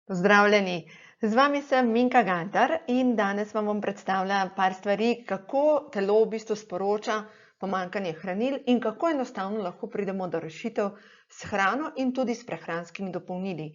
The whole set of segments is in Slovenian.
Pozdravljeni, z vami sem Minka Gantar in danes vam bom predstavila par stvari, kako telo v bistvu sporoča pomanjkanje hranil in kako enostavno lahko pridemo do rešitev s hrano in tudi s prehranskimi dopolnili.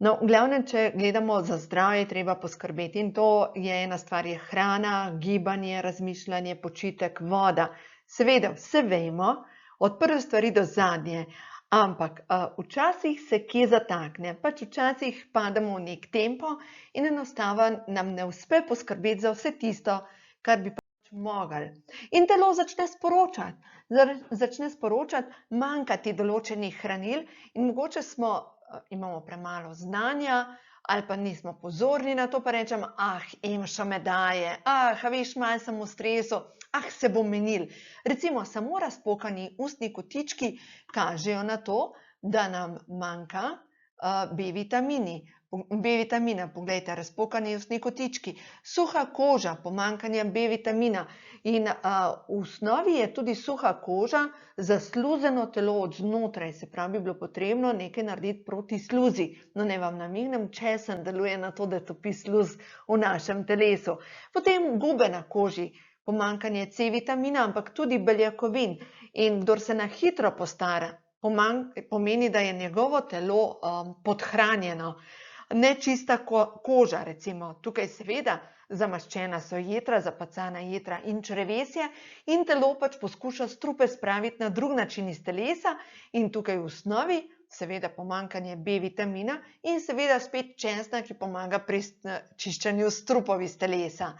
No, v glavnem, če gledamo za zdravje, je treba poskrbeti in to je ena stvar, je hrana, gibanje, razmišljanje, počitek, voda. Seveda, vse vemo, od prve stvari do zadnje, ampak včasih se kje zatakne, pač včasih pademo v nek tempo in enostavno nam ne uspe poskrbeti za vse tisto, kar bi pač mogli. In telo začne sporočati, manjka ti določenih hranil in mogoče imamo premalo znanja ali pa nismo pozorni na to, pa rečemo, emša me daje, veš, malo sem v stresu, se bo menil. Recimo, samo razpokani ustni kotički kažejo na to, da nam manjka B vitamina, poglejte, razpokani ustni kotički, suha koža, pomanjkanje B vitamina in v osnovi je tudi suha koža zasluzeno telo od znotraj, se pravi, bi bilo potrebno nekaj narediti proti sluzi. No, naj vam namignem, česen deluje na to, da topi sluz v našem telesu. Potem gube na koži, pomanjkanje C vitamina, ampak tudi beljakovin. In kdor se na hitro postara, pomeni, da je njegovo telo podhranjeno. Nečista koža, recimo, tukaj seveda zamaščena so jetra, zapacana jetra in črevesje in telo pač poskuša strupe spraviti na drug način iz telesa in tukaj v osnovi seveda pomanjkanje B vitamina in seveda spet česna, ki pomaga pri čiščenju strupov iz telesa.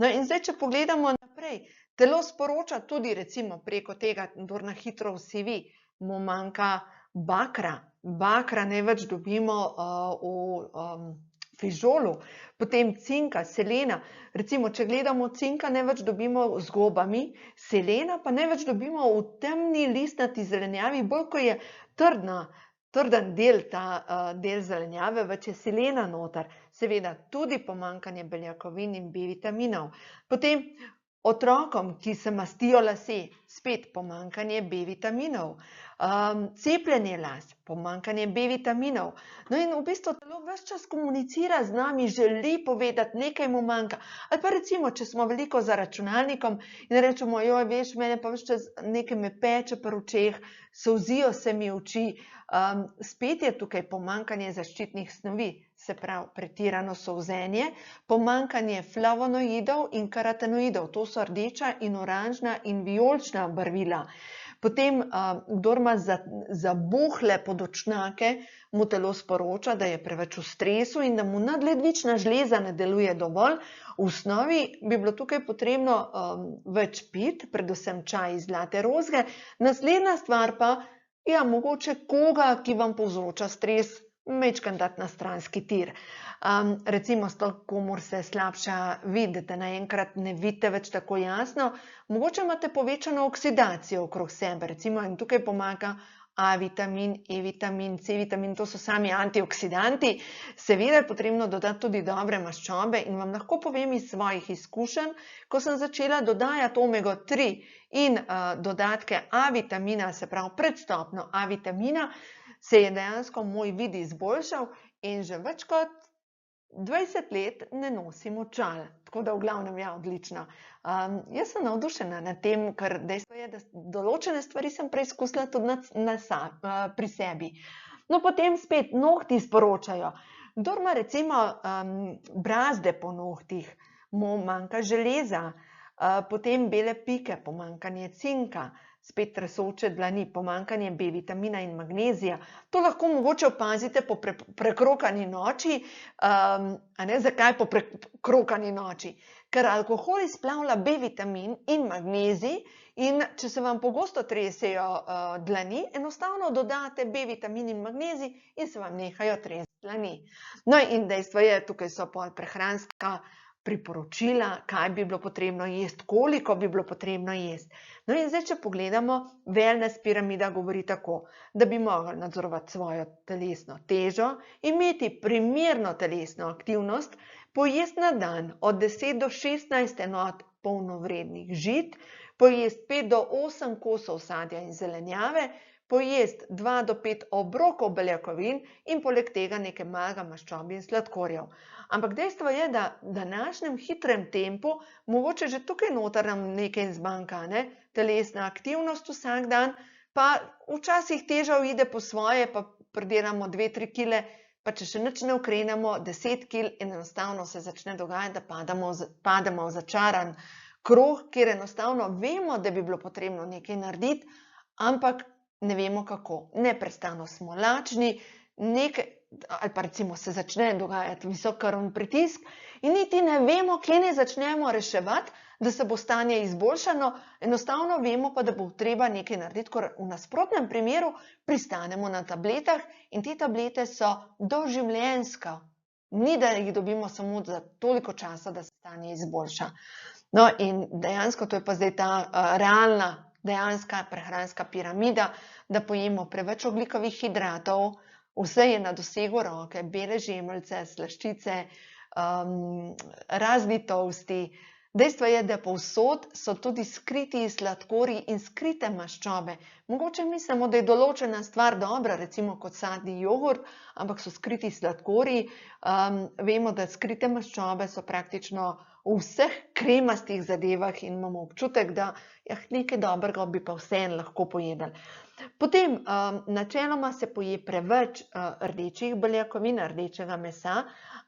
No in zdaj, če pogledamo naprej, telo sporoča tudi recimo preko tega, kdor na hitro osivi, mu manjka bakra. Bakra največ dobimo v fižolu, potem cinka, selena. Recimo, če gledamo cinka, največ dobimo z gobami, selena pa največ dobimo v temni listnati zelenjavi, bolj ko je trden del, ta del zelenjave, več je selena noter. Seveda tudi pomanjkanje beljakovin in B vitaminov. Potem otrokom, ki se mastijo lase, spet pomanjkanje B vitaminov. Cepljenje las, pomanjkanje B vitaminov. No in v bistvu telo ves čas komunicira z nami, želi povedati, nekaj mu manjka. Ali pa recimo, če smo veliko za računalnikom in rečemo, veš, mene pa ves čas nekaj me peče pri očeh, solzijo se mi oči. Spet je tukaj pomanjkanje zaščitnih snovi, se pravi pretirano solzenje, pomanjkanje flavonoidov in karotenoidov, to so rdeča in oranžna in vijolična barvila. Potem, kdor ima zabuhle podočnjake, mu telo sporoča, da je preveč v stresu in da mu nadledvična žleza ne deluje dovolj. V osnovi bi bilo tukaj potrebno več piti, predvsem čaj iz zlate rozge. Naslednja stvar pa, mogoče koga, ki vam povzroča stres, majčkeno dati na stranski tir. Recimo, komur se slabša videti, naenkrat ne vidite več tako jasno, mogoče imate povečano oksidacijo okrog sebe, recimo, in tukaj pomaga A vitamin, E vitamin, C vitamin, to so sami antioksidanti. Seveda je potrebno dodati tudi dobre maščobe in vam lahko povem iz svojih izkušenj, ko sem začela dodajati omego 3 in dodatke A vitamina, se pravi predstopno A vitamina, se je dejansko moj vid izboljšal in že več kot 20 let ne nosim očal. Tako da v glavnem, odlično. Jaz sem navdušena nad tem, ker dejstvo je, da določene stvari sem preizkusila tudi pri sebi. No, potem spet nohti sporočajo. Kdor ima recimo brazde po nohtih, mu manjka železa, potem bele pike, pomanjkanje cinka, spet tresoče dlani, pomanjkanje B vitamina in magnezija. To lahko mogoče opazite po prekrokani noči. Zakaj po prekrokani noči? Ker alkohol izplavlja B vitamin in magnezij in če se vam pogosto tresejo dlani, enostavno dodate B vitamin in magnezij in se vam nehajo tresti dlani. No in dejstvo je, tukaj so pol prehranska priporočila, kaj bi bilo potrebno jesti, koliko bi bilo potrebno jesti. No in zdaj, če pogledamo, wellness piramida govori tako, da bi mogli nadzorovati svojo telesno težo, imeti primerno telesno aktivnost, pojesti na dan od 10 do 16 enot polnovrednih žit, pojesti 5 do 8 kosov sadja in zelenjave, pojesti 2 do 5 obrokov beljakovin in poleg tega nekaj malega maščob in sladkorjev. Ampak dejstvo je, da v današnjem hitrem tempu mogoče že tukaj noter nam nekaj zmanjka, ne? Telesna aktivnost vsak dan, pa včasih teža uide po svoje, pa pridelamo 2-3 kile, pa če še nič ne ukrenemo, 10 kil in enostavno se začne dogajati, da pademo v začaran krog, kjer enostavno vemo, da bi bilo potrebno nekaj narediti, ampak ne vemo kako. Neprestano smo lačni, ali pa recimo se začne dogajati visok krvni pritisk in niti ne vemo, kje ne začnemo reševati, da se bo stanje izboljšano, enostavno vemo pa, da bo treba nekaj narediti, ker v nasprotnem primeru pristanemo na tabletah in te tablete so doživljenjska. Ni, da jih dobimo samo za toliko časa, da se stanje izboljša. No in dejansko to je pa zdaj ta realna, dejanska prehranska piramida, da pojemo preveč ogljikovih hidratov, vse je na dosegu roke, bele žemljice, slaščice, razni toasti. Dejstvo je, da povsod so tudi skriti sladkorji in skrite maščobe. Mogoče mislimo, da je določena stvar dobra, recimo kot sadni jogurt, ampak so skriti sladkorji. Vemo, da skrite maščobe so praktično v vseh kremastih zadevah in imamo občutek, da nekaj dobrega bi pa vseeno lahko pojedli. Potem načeloma se poje preveč rdečih beljakovin, rdečega mesa,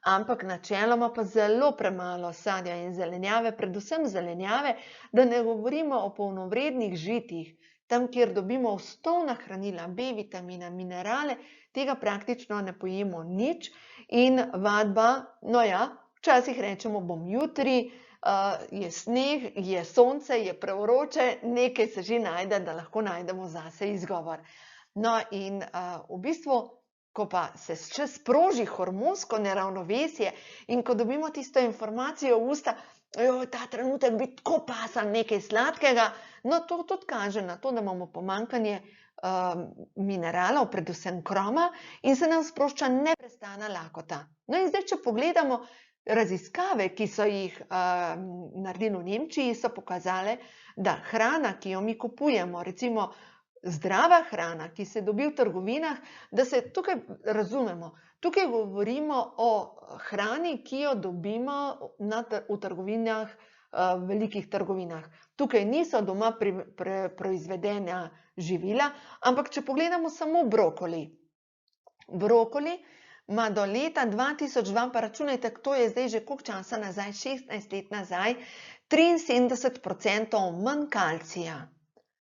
ampak načeloma pa zelo premalo sadja in zelenjave, predvsem zelenjave, da ne govorimo o polnovrednih žitih, tam, kjer dobimo osnovna hranila, B vitamina, minerale, tega praktično ne pojemo nič in vadba, no ja, včasih rečemo, bom jutri, je sneg, je sonce, je prevroče, nekaj se že najde, da lahko najdemo zase izgovor. No in v bistvu, ko pa se še sproži hormonsko neravnovesje in ko dobimo tisto informacijo v usta, ta trenutek bi tako pasal nekaj sladkega, no to tudi kaže na to, da imamo pomanjkanje mineralov, predvsem kroma, in se nam sprošča neprestana lakota. No in zdaj, če pogledamo raziskave, ki so jih naredili v Nemčiji, so pokazale, da hrana, ki jo mi kupujemo, recimo zdrava hrana, ki se dobi v trgovinah, da se tukaj razumemo. Tukaj govorimo o hrani, ki jo dobimo v trgovinah, velikih trgovinah. Tukaj niso doma proizvedena živila, ampak če pogledamo samo brokoli. Brokoli ima do leta 2002, pa računajte, to je zdaj že koliko časa nazaj, 16 let nazaj, 73% manj kalcija,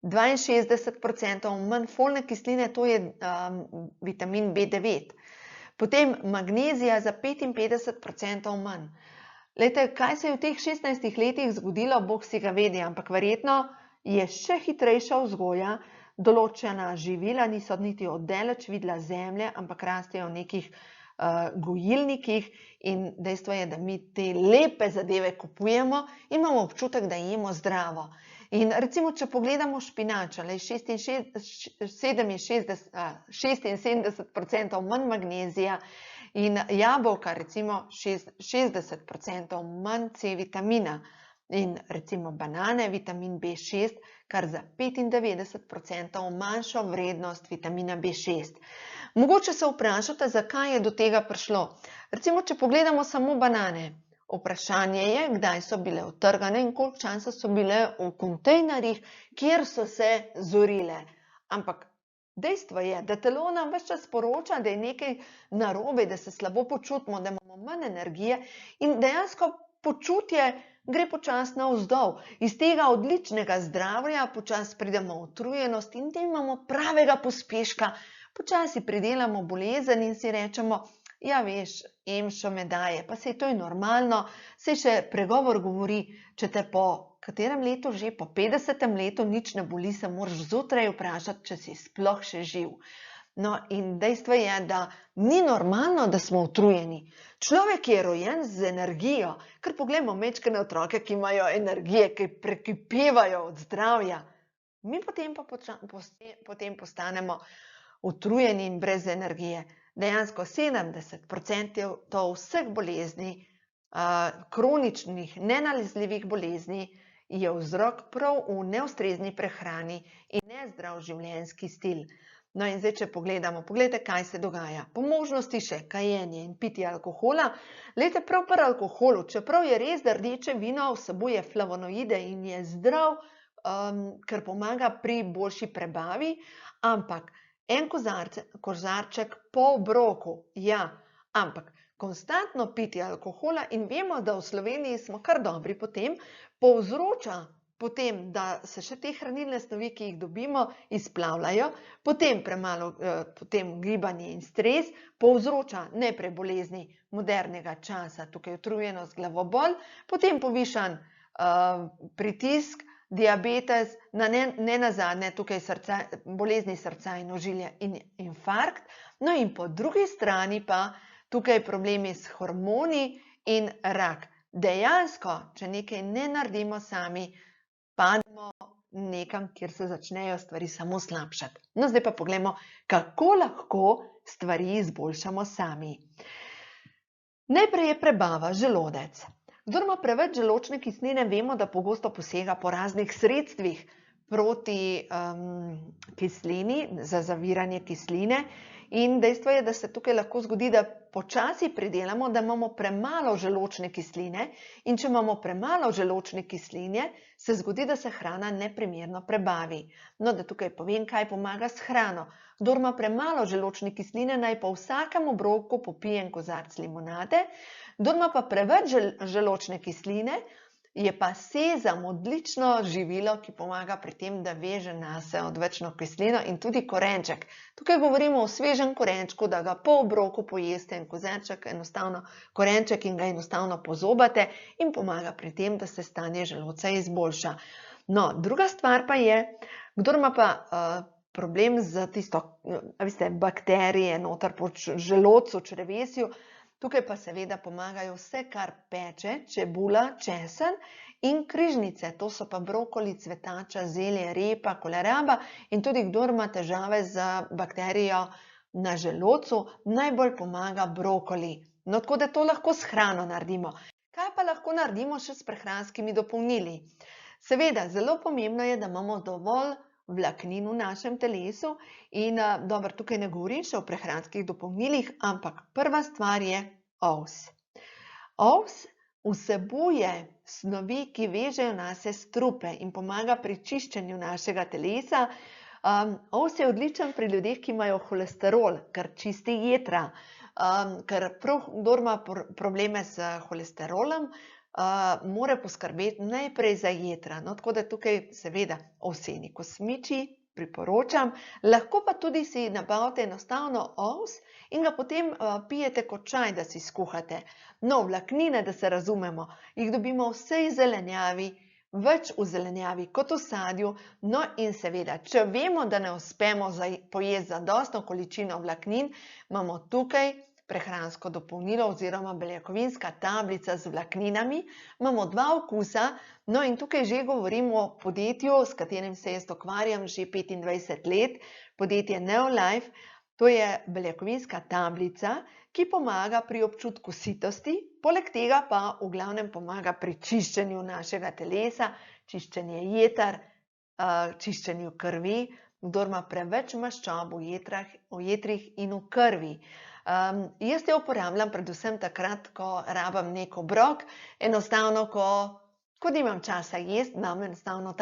62% manj folne kisline, to je vitamin B9. Potem magnezija za 55% manj. Glejte, kaj se je v teh 16 letih zgodilo, Bog si ga vedi, ampak verjetno je še hitrejša vzgoja, določena živila niso niti oddaleč videla zemlje, ampak rastejo v nekih gojilnikih in dejstvo je, da mi te lepe zadeve kupujemo in imamo občutek, da jemo zdravo. In recimo, če pogledamo špinač, 76% manj magnezija in jabolka, recimo 60% manj C vitamina in recimo banane, vitamin B6, kar za 95% manjšo vrednost vitamina B6. Mogoče se vprašate, zakaj je do tega prišlo. Recimo, če pogledamo samo banane, vprašanje je, kdaj so bile odtrgane in koliko časa so bile v kontejnerjih, kjer so se zorile. Ampak dejstvo je, da telo nam ves čas sporoča, da je nekaj narobe, da se slabo počutimo, da imamo manj energije in dejansko počutje gre počasi navzdol. Iz tega odličnega zdravja počasi pridemo v utrujenost in da imamo pravega pospeška. Počasi pridelamo bolezen in si rečemo, ja veš, emšo me daje, pa saj to je normalno, saj še pregovor govori, če te po katerem letu že, po 50. letu nič ne boli, se moraš zjutraj vprašati, če si sploh še živ. No in dejstvo je, da ni normalno, da smo utrujeni. Človek je rojen z energijo, ker poglejmo majčkene otroke, ki imajo energije, ki prekipevajo od zdravja. Mi potem postanemo utrujeni in brez energije. Dejansko 70% vseh bolezni, kroničnih, nenalezljivih bolezni je vzrok prav v neustrezni prehrani in nezdrav življenjski stil. No in zdaj, če poglejte, kaj se dogaja. Po možnosti še kajenje in pitje alkohola. Glejte, prav pri alkoholu, čeprav je res, da rdeče vino vsebuje flavonoide in je zdrav, ker pomaga pri boljši prebavi, ampak en kozarček po obroku, ja, ampak konstantno pitje alkohola, in vemo, da v Sloveniji smo kar dobri po tem, povzroča potem, da se še te hranilne snovi, ki jih dobimo, izplavljajo, potem potem gibanje in stres povzroča najprej bolezni modernega časa, tukaj utrujenost, glavobol, potem povišan pritisk, diabetes, nenazadnje tukaj bolezni srca in ožilja in infarkt, no in po drugi strani pa tukaj problemi s hormoni in rak. Dejansko, če nekaj ne naredimo sami, pademo nekam, kjer se začnejo stvari samo slabšati. No, zdaj pa poglejmo, kako lahko stvari izboljšamo sami. Najprej je prebava, želodec. Kdor ima preveč želodčne kisline, vemo, da pogosto posega po raznih sredstvih proti kislini, za zaviranje kisline. In dejstvo je, da se tukaj lahko zgodi, da počasi pridelamo, da imamo premalo želodčne kisline, in če imamo premalo želodčne kisline, se zgodi, da se hrana neprimerno prebavi. No, da tukaj povem, kaj pomaga s hrano. Kdor ima premalo želodčne kisline, naj po vsakem obroku popije en kozarec limonade, kdor ima pa preveč želodčne kisline, je pa sezam odlično živilo, ki pomaga pri tem, da veže nase odvečno kislino, in tudi korenček. Tukaj govorimo o svežem korenčku, da ga po obroku pojeste en kozarček, enostavno korenček, in ga enostavno pozobate in pomaga pri tem, da se stanje želodca izboljša. No, druga stvar pa je, kdor ima pa problem z tisto, bakterije noter po želodcu, črevesju, tukaj pa seveda pomagajo vse, kar peče, čebula, česen in križnice. To so pa brokoli, cvetača, zelje, repa, koleraba, in tudi kdor ima težave z bakterijo na želodcu, najbolj pomaga brokoli. No, tako da to lahko s hrano naredimo. Kaj pa lahko naredimo še s prehranskimi dopolnili? Seveda, zelo pomembno je, da imamo dovolj vlaknin v našem telesu in dobro, tukaj ne govorim še o prehranskih dopolnilih, ampak prva stvar je oves. Oves vsebuje snovi, ki vežejo nase strupe in pomaga pri čiščenju našega telesa. Oves je odličen pri ljudeh, ki imajo holesterol, ker čisti jetra, ker prav kdor ima probleme s holesterolom, mora poskrbeti najprej za jetra. No, tako da tukaj seveda ovseni kosmiči priporočam, lahko pa tudi si nabavite enostavno oves in ga potem pijete kot čaj, da si skuhate. No, vlaknine, da se razumemo, jih dobimo v vsej zelenjavi, več v zelenjavi kot v sadju. No in seveda, če vemo, da ne uspemo pojesti zadostno količino vlaknin, imamo tukaj prehransko dopolnilo oziroma beljakovinska tablica z vlakninami. Imamo dva okusa, no in tukaj že govorimo o podjetju, s katerim se jaz ukvarjam že 25 let, podjetje Neolife. To je beljakovinska tablica, ki pomaga pri občutku sitosti, poleg tega pa v glavnem pomaga pri čiščenju našega telesa, čiščenje jeter, čiščenju krvi, kdor ima preveč maščob v jetrih in v krvi. Jaz jo uporabljam predvsem takrat, ko rabim nek obrok, enostavno, ko nimam časa jesti, imam enostavno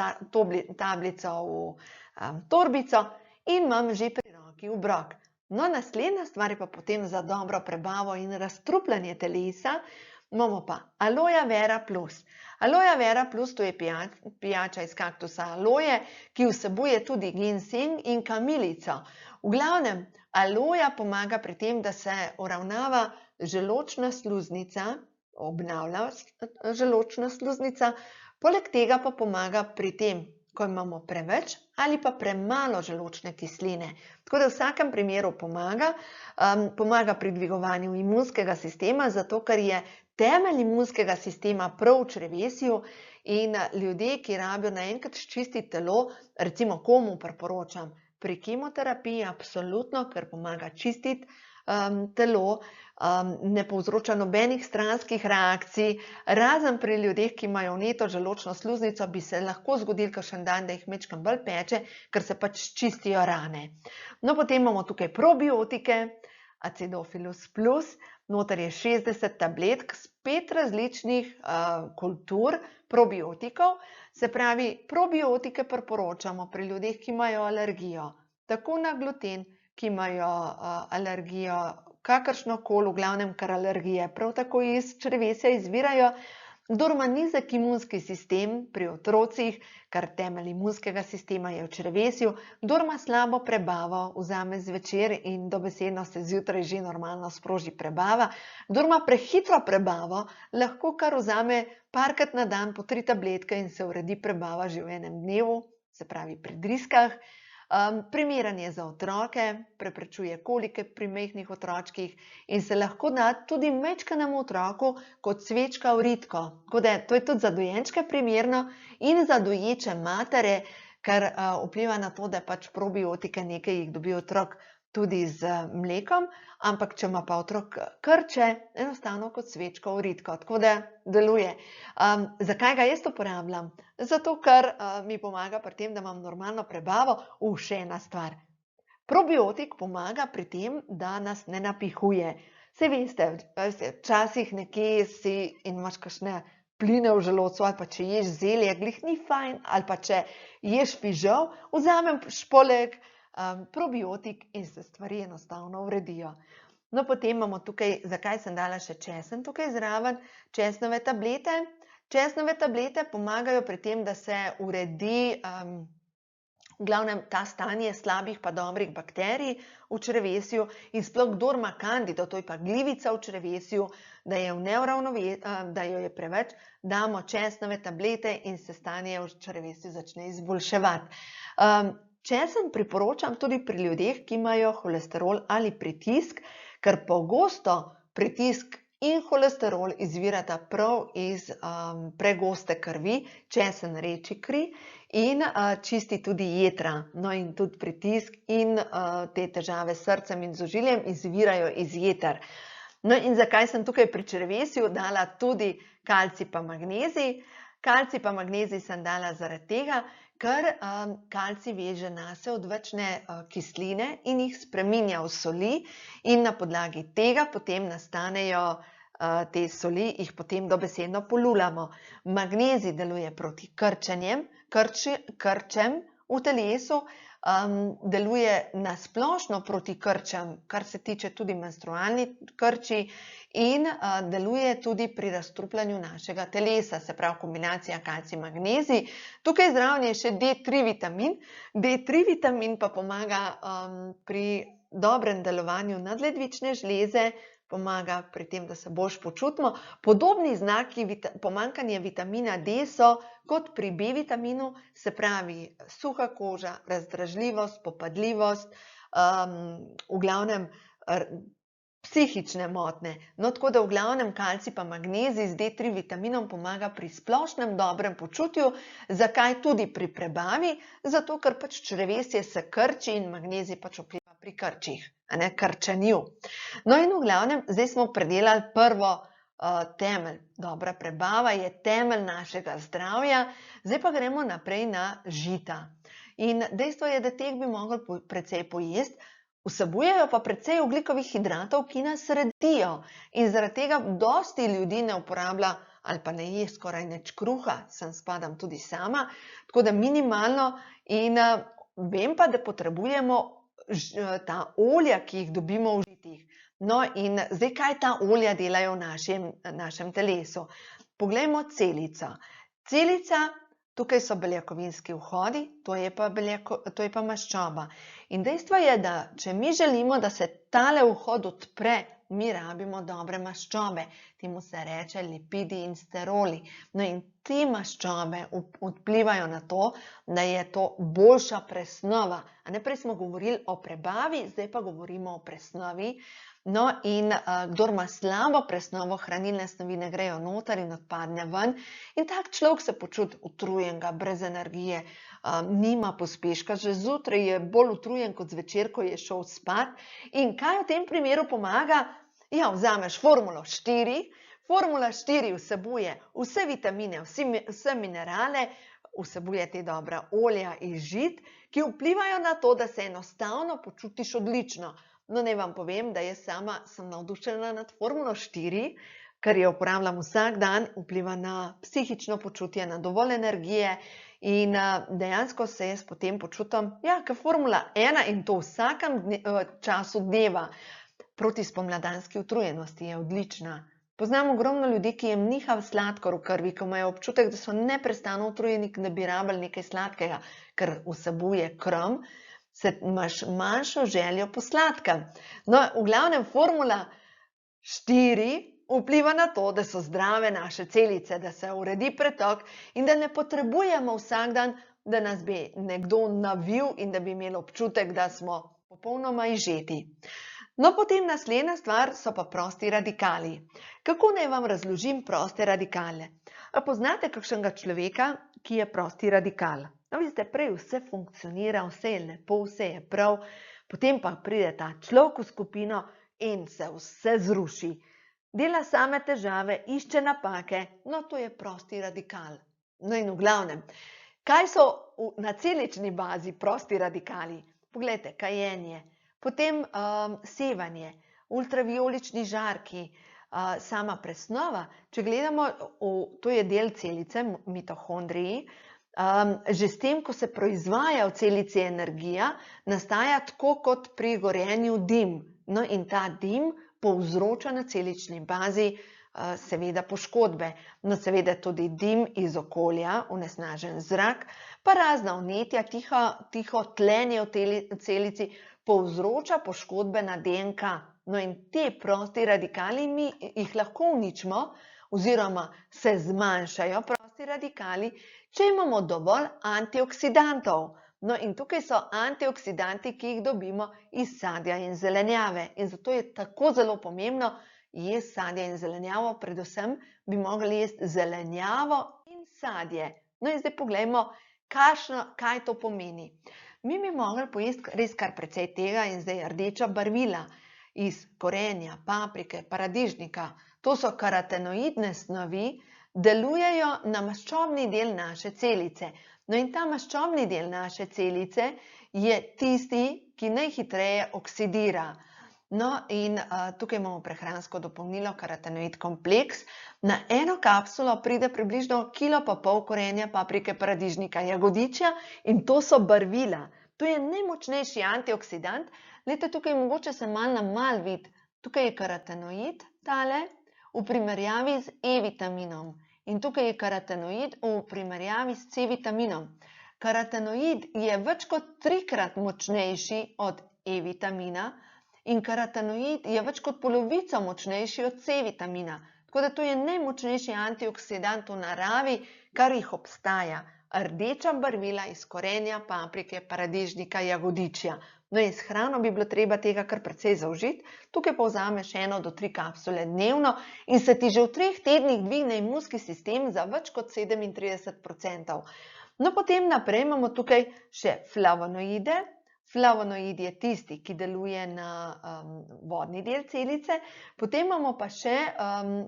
tablico v torbico in imam že pri roki obrok. No, naslednja stvar je pa potem za dobro prebavo in razstrupljanje telesa, imamo pa aloe vera plus. Aloe vera plus, to je pijača iz kaktusa aloje, ki vsebuje tudi ginseng in kamilico. V glavnem, aloja pomaga pri tem, da se uravnava želodčna sluznica, obnavlja želodčna sluznica, poleg tega pa pomaga pri tem, ko imamo preveč ali pa premalo želodčne kisline. Tako da v vsakem primeru pomaga, pomaga pri dvigovanju imunskega sistema, zato ker je temelj imunskega sistema prav v črevesju, in ljudje, ki rabijo naenkrat čistiti telo, recimo komu priporočam, pri kemoterapiji absolutno, ker pomaga čistiti telo, ne povzroča nobenih stranskih reakcij, razen pri ljudeh, ki imajo vneto želodčno sluznico, bi se lahko zgodilo kakšen dan, da jih majčkeno bolj peče, ker se pač čistijo rane. No, potem imamo tukaj probiotike, Acidophilus plus, noter je 60 tabletk s 5 različnih kultur probiotikov. Se pravi, probiotike priporočamo pri ljudeh, ki imajo alergijo, tako na gluten, ki imajo alergijo, kakršnokoli, v glavnem kar alergije, prav tako iz črevesja izvirajo. Kdor ima nizek imunski sistem pri otrocih, kar temelj imunskega sistema je v črevesju, kdor ima slabo prebavo, vzame zvečer in dobesedno se zjutraj že normalno sproži prebava, kdor ima prehitro prebavo, lahko kar vzame parkrat na dan po 3 tabletke in se uredi prebava že v enem dnevu, se pravi pri driskah. Primeren je za otroke, preprečuje kolike pri majhnih otročkih in se lahko da tudi majčkenemu otroku kot cvečka v ritko. Tako da to je tudi za dojenčke primerno in za doječe matere, ker vpliva na to, da pač probiotike nekaj jih dobi otrok tudi z mlekom, ampak če ima pa otrok krče, enostavno kot cvečko v ritko. Tako da deluje. Zakaj ga jaz uporabljam? Zato, ker mi pomaga pri tem, da imam normalno prebavo. Še ena stvar. Probiotik pomaga pri tem, da nas ne napihuje. Saj veste, včasih nekje si in imaš kakšne pline v želodcu, ali pa če ješ zelje, glih ni fajn, ali pa če ješ fižol, vzamem špoleg probiotik in se stvari enostavno uredijo. No, potem imamo tukaj, zakaj sem dala še česen tukaj zraven, česnove tablete. Česnove tablete pomagajo pri tem, da se uredi v glavnem ta stanje slabih pa dobrih bakterij v črevesju in sploh kdor ima kandido, to je pa glivica v črevesju, da jo je preveč, damo česnove tablete in se stanje v črevesju začne izboljševati. Česen priporočam tudi pri ljudeh, ki imajo holesterol ali pritisk, ker pogosto pritisk in holesterol izvirata prav iz pregoste krvi, česen reči kri in čisti tudi jetra. No in tudi pritisk in te težave s srcem in z ožiljem izvirajo iz jeter. No in zakaj sem tukaj pri črevesju dala tudi kalcij pa magnezij? Kalcij pa magnezij sem dala zaradi tega, ker kalcij veže nase odvečne kisline in jih spreminja v soli in na podlagi tega potem nastanejo te soli, jih potem dobesedno polulamo. Magnezij deluje proti krčem v telesu, deluje nasplošno proti krčem, kar se tiče tudi menstrualni krči in deluje tudi pri razstrupljanju našega telesa, se pravi kombinacija kalcij-magnezij. Tukaj zraven je še D3 vitamin. D3 vitamin pa pomaga pri dobrem delovanju nadledvične žleze, pomaga pri tem, da se boljše počutimo. Podobni znaki pomanjkanja vitamina D so kot pri B vitaminu, se pravi suha koža, razdražljivost, popadljivost, v glavnem psihične motnje. No, tako da v glavnem kalcij pa magnezij z D3 vitaminom pomaga pri splošnem dobrem počutju. Zakaj? Tudi pri prebavi, zato ker pač črevesje se krči in magnezij pač vpliva pri krčih, krčanju. No in v glavnem, zdaj smo predelali prvo temelj. Dobra prebava je temelj našega zdravja, zdaj pa gremo naprej na žita. In dejstvo je, da teh bi mogli precej pojesti, vsebujejo pa precej ogljikovih hidratov, ki nas redijo. In zaradi tega dosti ljudi ne uporablja ali pa ne je skoraj nič kruha, sem spadam tudi sama, tako da minimalno in vem pa, da potrebujemo ta olja, ki jih dobimo v žitih. No in zdaj, kaj ta olja delajo v našem telesu? Poglejmo celico. Celica, tukaj so beljakovinski vhodi, to je pa maščoba. In dejstvo je, da če mi želimo, da se tale vhod odpre, mi rabimo dobre maščobe. Temu se reče lipidi in steroli. No in te maščobe vplivajo na to, da je to boljša presnova. Najprej smo govorili o prebavi, zdaj pa govorimo o presnovi. No, in kdor ima slabo presnovo, hranilne snovi ne grejo noter in odpadne ven. In tak človek se počuti utrujenega, brez energije, nima pospeška, že zjutraj je bolj utrujen kot zvečer, ko je šel spat. In kaj v tem primeru pomaga? Ja, vzameš Formulo 4. Formula 4 vsebuje vse vitamine, vse minerale, vsebuje te dobra olja iz žit, ki vplivajo na to, da se enostavno počutiš odlično. No, naj vam povem, da jaz sama sem navdušena nad Formulo 4, ker jo uporabljam vsak dan, vpliva na psihično počutje, na dovolj energije in dejansko se jaz potem počutim, ja, kot Formula 1 in to vsakem času dneva. Proti spomladanski utrujenosti je odlična. Poznam ogromno ljudi, ki jim nihav sladkor v krvi, ko imajo občutek, da so neprestano utrujeni, da bi rabili nekaj sladkega, ker vsebuje krom, imaš manjšo željo po sladkem. No, v glavnem Formula 4 vpliva na to, da so zdrave naše celice, da se uredi pretok in da ne potrebujemo vsak dan, da nas bi nekdo navil in da bi imeli občutek, da smo popolnoma izžeti. No, potem naslednja stvar so pa prosti radikali. Kako naj vam razložim proste radikale? A poznate kakšnega človeka, ki je prosti radikal? No, veste, prej vse funkcionira, vse je lepo, vse je prav, potem pa pride ta človek v skupino in se vse zruši. Dela same težave, išče napake, no, to je prosti radikal. No in v glavnem, kaj so na celični bazi prosti radikali? Poglejte, kajenje, potem sevanje, ultraviolični žarki, sama presnova. Če gledamo, to je del celice, mitohondriji, že s tem, ko se proizvaja v celici energija, nastaja tako kot pri gorenju dim. No in ta dim povzroča na celični bazi seveda poškodbe. No, seveda tudi dim iz okolja, onesnažen zrak, pa razna vnetja, tiho tlenje v celici povzroča poškodbe na DNK. No in te prosti radikali mi jih lahko uničimo oziroma se zmanjšajo prosti radikali, če imamo dovolj antioksidantov. No in tukaj so antioksidanti, ki jih dobimo iz sadja in zelenjave. In zato je tako zelo pomembno jesti sadje in zelenjavo, predvsem bi mogli jesti zelenjavo in sadje. No in zdaj poglejmo, kaj to pomeni. Mi bi mogli pojesti res kar precej tega in zdaj rdeča barvila iz korenja, paprike, paradižnika. To so karotenoidne snovi, delujejo na maščobni del naše celice. No in ta maščobni del naše celice je tisti, ki najhitreje oksidira. No in tukaj imamo prehransko dopolnilo karotenoid kompleks. Na eno kapsulo pride približno 1,5 kg korenja, paprike, paradižnika, jagodičja in to so barvila. To je najmočnejši antioksidant. Glejte, tukaj mogoče se malo vidi. Tukaj je karotenoid, tale, v primerjavi z E-vitaminom. In tukaj je karotenoid v primerjavi s C-vitaminom. Karotenoid je več kot 3-krat močnejši od E-vitamina in karotenoid je več kot polovico močnejši od C-vitamina. Tako da to je najmočnejši antioksidant v naravi, kar jih obstaja. Rdeča barvila iz korenja, paprike, paradižnika, jagodičja. No in s hrano bi bilo treba tega kar precej zaužiti. Tukaj pa vzameš 1 do 3 kapsule dnevno in se ti že v 3 tednih dvigne imunski sistem za več kot 37%. No, potem naprej imamo tukaj še flavonoide. Flavonoid je tisti, ki deluje na vodni del celice. Potem imamo pa še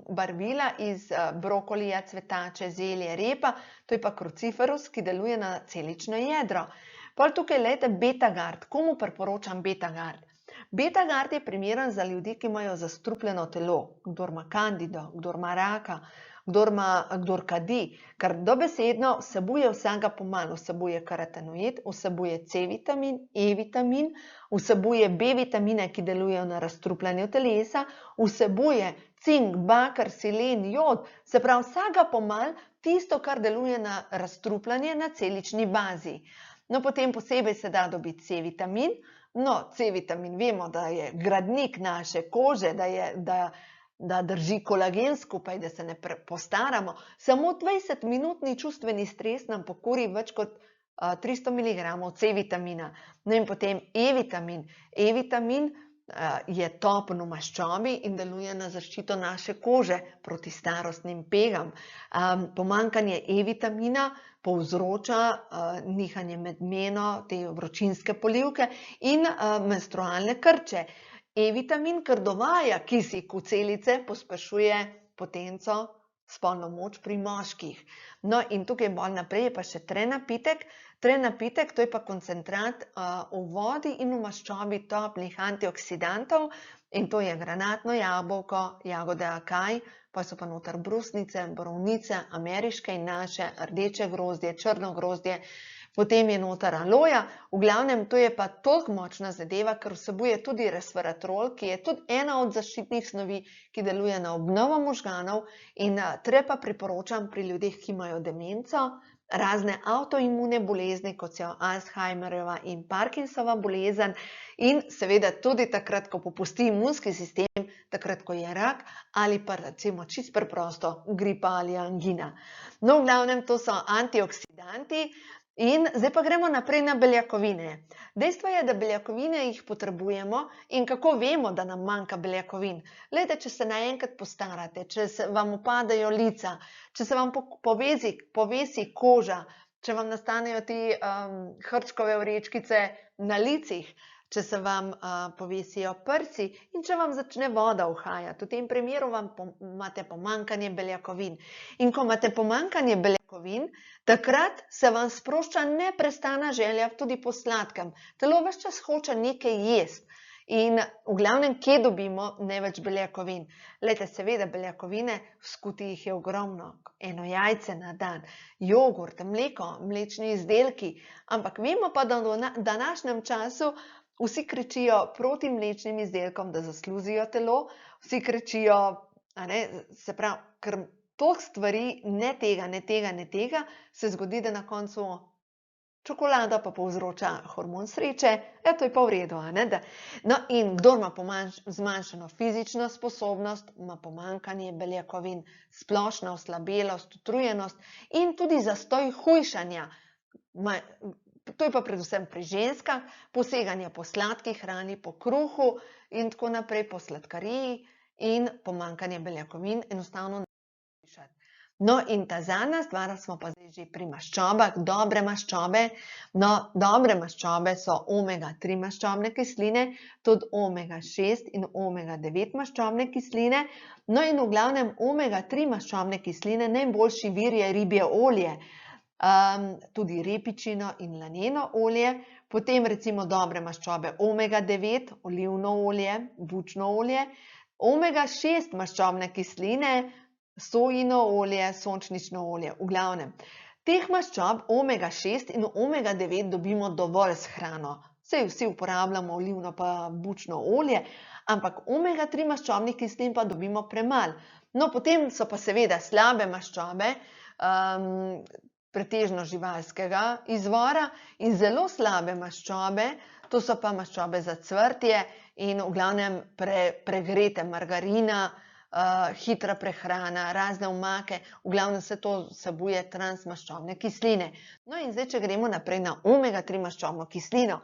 barvila iz brokolija, cvetače, zelje, repa. To je pa kruciferus, ki deluje na celično jedro. Potem tukaj gledajte Betagard. Komu priporočam Betagard? Betagard je primeren za ljudi, ki imajo zastrupljeno telo. Kdor ima kandido, kdor ima raka, kdor kadi, ker dobesedno vsebuje vsega po malo. Vsebuje karotenoid, vsebuje C-vitamin, E-vitamin, vsebuje B-vitamine, ki delujejo na razstrupljanje telesa, vsebuje cink, baker, selen, jod, se pravi vsega po malo, tisto, kar deluje na razstrupljanje na celični bazi. No, potem posebej se da dobiti C-vitamin. No, C-vitamin vemo, da je gradnik naše kože, da drži kolagen skupaj, da se ne postaramo. Samo 20-minutni čustveni stres nam pokuri več kot 300 mg C-vitamina. No in potem E-vitamin. E-vitamin je topen v maščobi in deluje na zaščito naše kože proti starostnim pegam. Pomanjkanje E-vitamina povzroča nihanje med meno, te vročinske polivke in menstrualne krče. E-vitamin, ker dovaja kisik v celice, pospešuje potenco, spolno moč pri moških. No, in tukaj bolj naprej je pa še trenapitek. Trenapitek, to je pa koncentrat v vodi in v maščobi toplih antioksidantov, in to je granatno jabolko, jagode akaj, pa so pa noter brusnice, borovnice, ameriške in naše, rdeče grozdje, črno grozdje, potem je noter aloja. V glavnem, to je pa toliko močna zadeva, ker vsebuje tudi resveratrol, ki je tudi ena od zaščitnih snovi, ki deluje na obnovo možganov, in treba priporočam pri ljudeh, ki imajo demenco, razne avtoimune bolezni, kot so Alzheimerjeva in Parkinsova bolezen, in seveda tudi takrat, ko popusti imunski sistem, takrat, ko je rak, ali pa recimo čisto preprosto gripa ali angina. No, v glavnem, to so antioksidanti. In zdaj pa gremo naprej na beljakovine. Dejstvo je, da beljakovine jih potrebujemo, in kako vemo, da nam manjka beljakovin? Glejte, če se naenkrat postarate, če se vam upadajo lica, če se vam povesi koža, če vam nastanejo te hrčkove vrečkice na licih, če se vam povesijo prsi in če vam začne voda uhajati. V tem primeru imate pomanjkanje beljakovin. In ko imate pomanjkanje beljakovin, takrat se vam sprošča neprestana želja tudi po sladkem. Telo ves čas hoče nekaj jesti. In v glavnem, kje dobimo največ beljakovin? Glejte, seveda beljakovine, v skuti jih je ogromno, eno jajce na dan, jogurt, mleko, mlečni izdelki, ampak vemo pa, da v današnjem času vsi kričijo proti mlečnim izdelkom, da zasluzijo telo, vsi kričijo, se pravi, ker toliko stvari, ne tega, ne tega, ne tega, se zgodi, da na koncu čokolada pa povzroča hormon sreče, to je pa v redu, No, in kdor ima zmanjšano fizično sposobnost, ima pomanjkanje beljakovin, splošna oslabelost, utrujenost in tudi zastoj hujšanja. To je pa predvsem pri ženskah, poseganje po sladki hrani, po kruhu in tako naprej, po sladkariji, in pomanjkanje beljakovin enostavno ne hujšati. No, in ta zadnja stvar, smo pa zdaj že pri maščobah, dobre maščobe. No, dobre maščobe so omega-3 maščobne kisline, tudi omega-6 in omega-9 maščobne kisline. No, in v glavnem omega-3 maščobne kisline, najboljši vir je ribje olje, tudi repičino in laneno olje, potem recimo dobre maščobe omega-9, olivno olje, bučno olje, omega-6 maščobne kisline, sojino olje, sončnično olje. V glavnem, teh maščob omega-6 in omega-9 dobimo dovolj s hrano. Saj vsi uporabljamo olivno pa bučno olje, ampak omega-3 maščobnih kislin pa dobimo premalo. No, potem so pa seveda slabe maščobe, pretežno živalskega izvora, in zelo slabe maščobe, to so pa maščobe za cvrtje in v glavnem pregrete margarina, hitra prehrana, razne omake, v glavnem vse to vsebuje transmaščobne kisline. No, in zdaj, če gremo naprej na omega-3 maščobno kislino.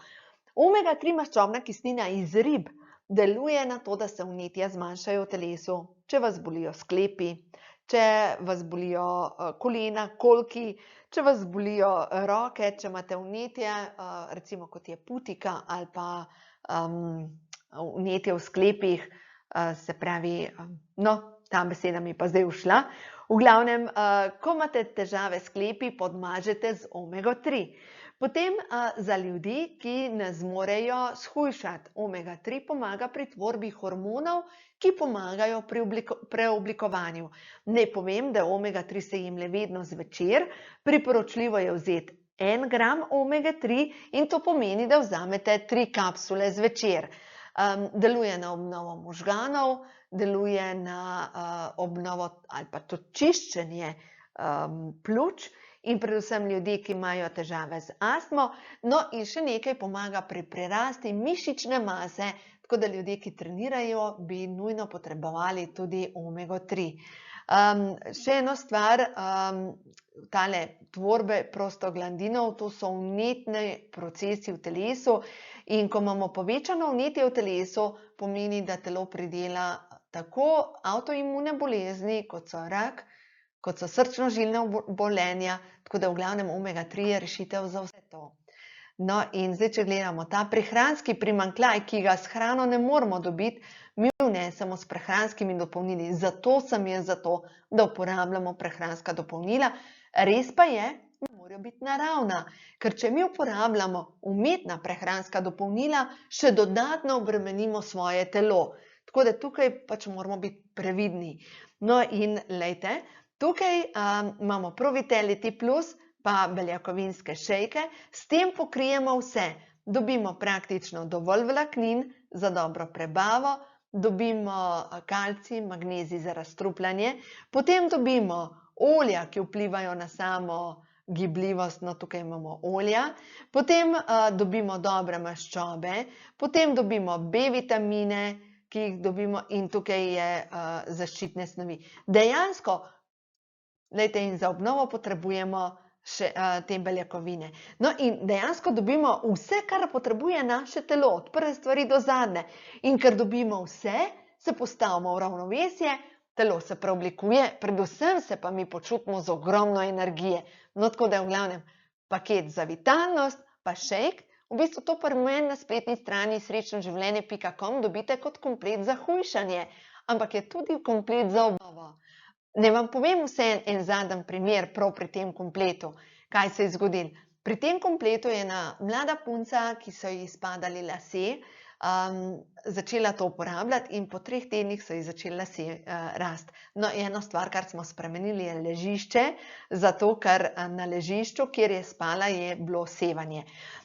Omega-3 maščobna kislina iz rib deluje na to, da se vnetja zmanjšajo v telesu, če vas bolijo sklepi, če vas bolijo kolena, kolki, če vas bolijo roke, če imate vnetje, recimo kot je putika ali pa vnetje v sklepih, se pravi, no, ta beseda mi pa zdaj ušla. V glavnem, ko imate težave s sklepi, podmažete z omega-3. Potem za ljudi, ki ne zmorejo shujšati, omega-3 pomaga pri tvorbi hormonov, ki pomagajo pri preoblikovanju. Naj povem, da omega-3 se jemlje vedno zvečer, priporočljivo je vzeti 1 gram omega-3 in to pomeni, da vzamete 3 kapsule zvečer. Deluje na obnovo možganov, deluje na obnovo ali pa tudi čiščenje pljuč in predvsem ljudi, ki imajo težave z astmo. No, in še nekaj pomaga pri prirasti mišične mase, tako da ljudje, ki trenirajo, bi nujno potrebovali tudi omega-3. Še eno stvar, tale tvorbe prostaglandinov, to so vnetni procesi v telesu In ko imamo povečano vnetje v telesu, pomeni, da telo pridela tako avtoimune bolezni, kot so rak, kot so srčno-žilna obolenja, tako da v glavnem omega-3 je rešitev za vse to. No, in zdaj, če gledamo ta prehranski primanjkljaj, ki ga s hrano ne moremo dobiti, mi vnesemo s prehranskimi dopolnili. Zato sem jaz za to, da uporabljamo prehranska dopolnila. Res pa je, da morajo biti naravna, ker če mi uporabljamo umetna prehranska dopolnila, še dodatno obremenimo svoje telo. Tako da tukaj pač moramo biti previdni. No in lejte, tukaj imamo Pro-Vitality Plus, pa beljakovinske šejke, s tem pokrijemo vse. Dobimo praktično dovolj vlaknin za dobro prebavo, dobimo kalcij, magnezij za razstrupljanje, potem dobimo olja, ki vplivajo na samo gibljivost, no tukaj imamo olja, potem dobimo dobre maščobe, potem dobimo B-vitamine, ki jih dobimo, in tukaj je zaščitne snovi. Dejansko, lejte, in za obnovo potrebujemo še te beljakovine. No, in dejansko dobimo vse, kar potrebuje naše telo, od prve stvari do zadnje. In ker dobimo vse, se postavimo v ravnovesje, telo se preoblikuje, predvsem se pa mi počutimo z ogromno energije. No, tako da je v glavnem paket za vitalnost, pa šejk. V bistvu to pri meni na spletni strani srečnoživljenje.com dobite kot komplet za hujšanje, ampak je tudi komplet za obnovo. Ne vam povem en zadnji primer prav pri tem kompletu, kaj se je zgodilo. Pri tem kompletu je ena mlada punca, ki so ji izpadali lasje, začela to uporabljati in po 3 tednih so ji začeli lasje rasti. No, ena stvar, kar smo spremenili, je ležišče, zato ker na ležišču, kjer je spala, je bilo sevanje.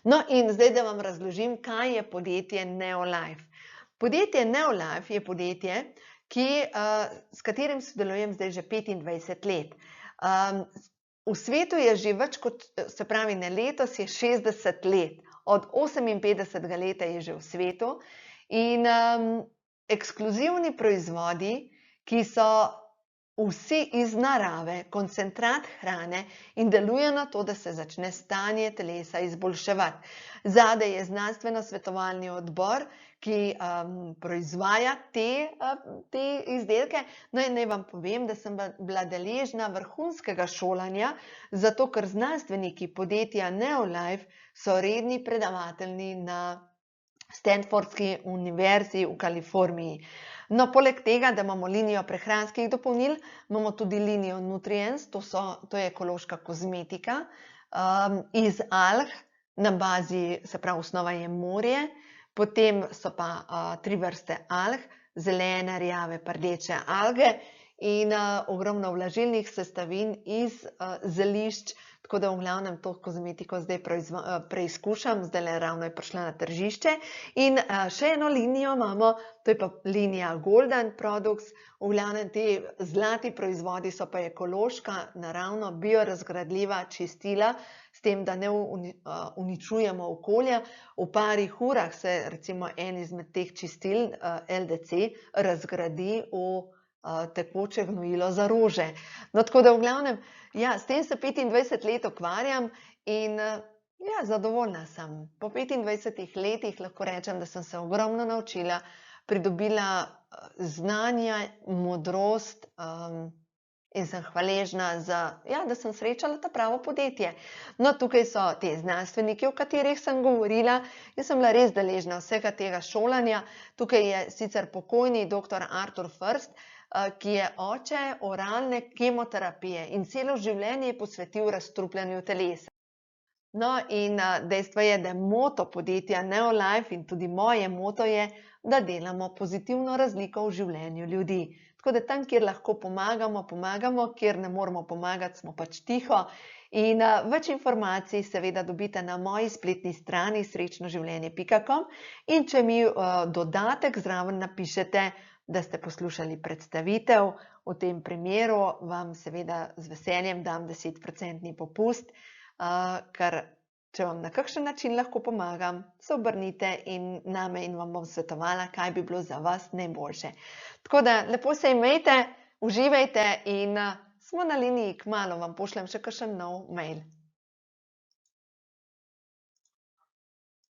No, in zdaj, da vam razložim, kaj je podjetje Neolife. Podjetje Neolife je podjetje, s katerim sodelujem zdaj že 25 let. V svetu je že več kot, se pravi, ne letos je 60 let, od 58. leta je že v svetu in ekskluzivni proizvodi, ki so vsi iz narave, koncentrat hrane in delujejo na to, da se začne stanje telesa izboljševati. Zadaj je znanstveno-svetovalni odbor, ki proizvaja te izdelke. No, in naj vam povem, da sem bila deležna vrhunskega šolanja, zato ker znanstveniki podjetja Neolife so redni predavatelji na Stanfordski univerzi v Kaliforniji. No, poleg tega, da imamo linijo prehranskih dopolnil, imamo tudi linijo Nutrients, to je ekološka kozmetika iz alg, na bazi, se pravi, osnova je morje, potem so pa 3 vrste alg, zelene, rjave, pa rdeče alge in ogromno vlažilnih sestavin iz zelišč, tako da v glavnem to kozmetiko zdaj preizkušam, zdajle ravno je prišla na tržišče. In še eno linijo imamo, to je pa linija Golden Products, v glavnem te zlati proizvodi so pa ekološka, naravno, biorazgradljiva čistila, s tem, da ne uničujemo okolja. V parih urah se recimo en izmed teh čistil, LDC, razgradi v tekoče gnojilo za rože. No, tako da v glavnem, ja, s tem se 25 let ukvarjam in ja, zadovoljna sem. Po 25 letih lahko rečem, da sem se ogromno naučila, pridobila znanja, modrost in sem hvaležna da sem srečala ta pravo podjetje. No, tukaj so te znanstveniki, o katerih sem govorila, in sem bila res deležna vsega tega šolanja. Tukaj je sicer pokojni dr. Artur Frst, ki je oče oralne kemoterapije in celo življenje je posvetil razstrupljanju telesa. No, in dejstvo je, da je moto podjetja Neolife in tudi moje moto je, da delamo pozitivno razliko v življenju ljudi. Tako da tam, kjer lahko pomagamo, pomagamo, kjer ne moremo pomagati, smo pač tiho. In več informacij seveda dobite na moji spletni strani srečnoživljenje.com in če mi dodatek zraven napišete, da ste poslušali predstavitev, v tem primeru vam seveda z veseljem dam 10% popust, ker če vam na kakšen način lahko pomagam, se obrnite name in vam bom svetovala, kaj bi bilo za vas najboljše. Tako da lepo se imejte, uživajte in smo na liniji, kmalu vam pošljem še kakšen nov mail.